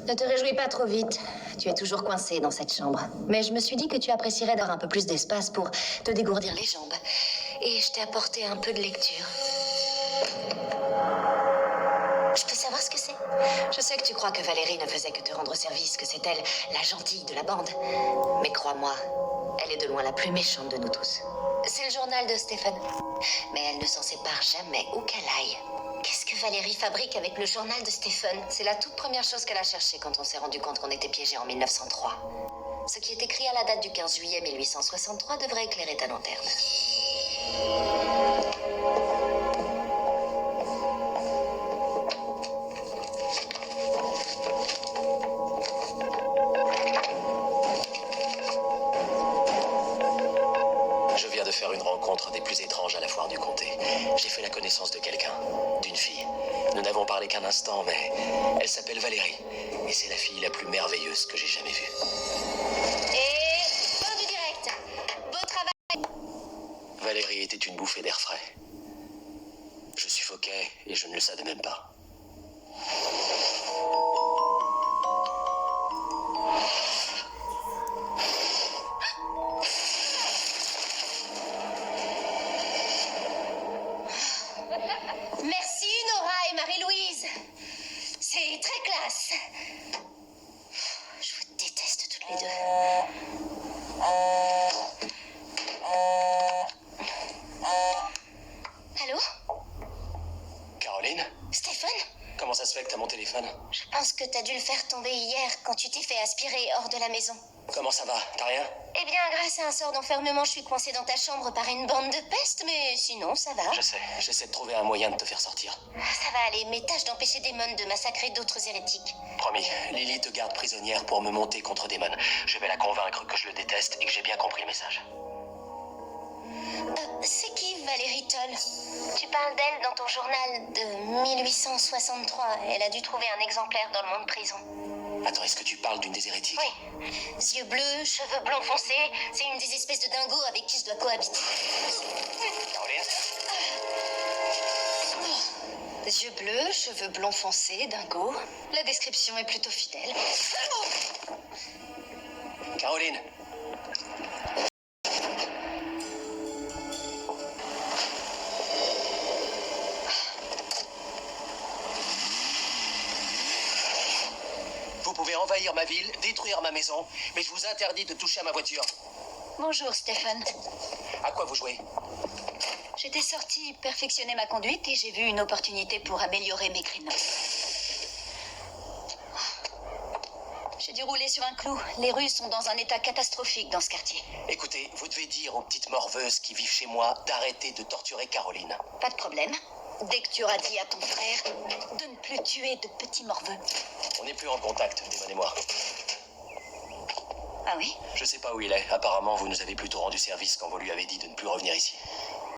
Ne te réjouis pas trop vite. Tu es toujours coincé dans cette chambre. Mais je me suis dit que tu apprécierais d'avoir un peu plus d'espace pour te dégourdir les jambes. Et je t'ai apporté un peu de lecture. Je peux savoir ce que c'est? Je sais que tu crois que Valérie ne faisait que te rendre service, que c'est elle, la gentille de la bande. Mais crois-moi, elle est de loin la plus méchante de nous tous. C'est le journal de Stephen. Mais elle ne s'en sépare jamais, où qu'elle aille. Qu'est-ce que Valérie fabrique avec le journal de Stephen? C'est la toute première chose qu'elle a cherchée quand on s'est rendu compte qu'on était piégé en 1903. Ce qui est écrit à la date du 15 juillet 1863 devrait éclairer ta lanterne. Je viens de faire une rencontre des plus étranges à la foire du comté. J'ai fait la connaissance de quelqu'un, d'une fille. Nous n'avons parlé qu'un instant, mais elle s'appelle Valérie. Et c'est la fille la plus merveilleuse que j'ai jamais vue. Et fin du direct. Beau travail. Valérie était une bouffée d'air frais. Je suffoquais et je ne le savais même pas. Merci Nora et Marie-Louise. C'est très classe. Je vous déteste toutes les deux. Allô? Caroline? Stéphane? Comment ça se fait que t'as mon téléphone? Je pense que t'as dû le faire tomber hier quand tu t'es fait aspirer hors de la maison. Comment ça va? T'as rien? Eh bien, grâce à un sort d'enfermement, je suis coincée dans ta chambre par une bande de peste, mais sinon, ça va. Je sais, j'essaie de trouver un moyen de te faire sortir. Ça va aller, mais tâche d'empêcher Damon de massacrer d'autres hérétiques. Promis, Lily te garde prisonnière pour me monter contre Damon. Je vais la convaincre que je le déteste et que j'ai bien compris le message. C'est qui Valérie Toll? Tu parles d'elle dans ton journal de 1863. Elle a dû trouver un exemplaire dans le monde prison. Attends, est-ce que tu parles d'une des hérétiques? Oui. Yeux bleus, cheveux blonds foncés. C'est une des espèces de dingos avec qui je dois cohabiter. Caroline? Yeux bleus, cheveux blonds foncés, dingo. La description est plutôt fidèle. Caroline? Vous pouvez envahir ma ville, détruire ma maison, mais je vous interdis de toucher à ma voiture. Bonjour Stéphane. À quoi vous jouez? J'étais sortie perfectionner ma conduite et j'ai vu une opportunité pour améliorer mes créneaux. J'ai dû rouler sur un clou. Les rues sont dans un état catastrophique dans ce quartier. Écoutez, vous devez dire aux petites morveuses qui vivent chez moi d'arrêter de torturer Caroline. Pas de problème. Dès que tu auras dit à ton frère de ne plus tuer de petits morveux. On n'est plus en contact, Damon et moi. Ah oui? Je sais pas où il est. Apparemment, vous nous avez plutôt rendu service quand vous lui avez dit de ne plus revenir ici.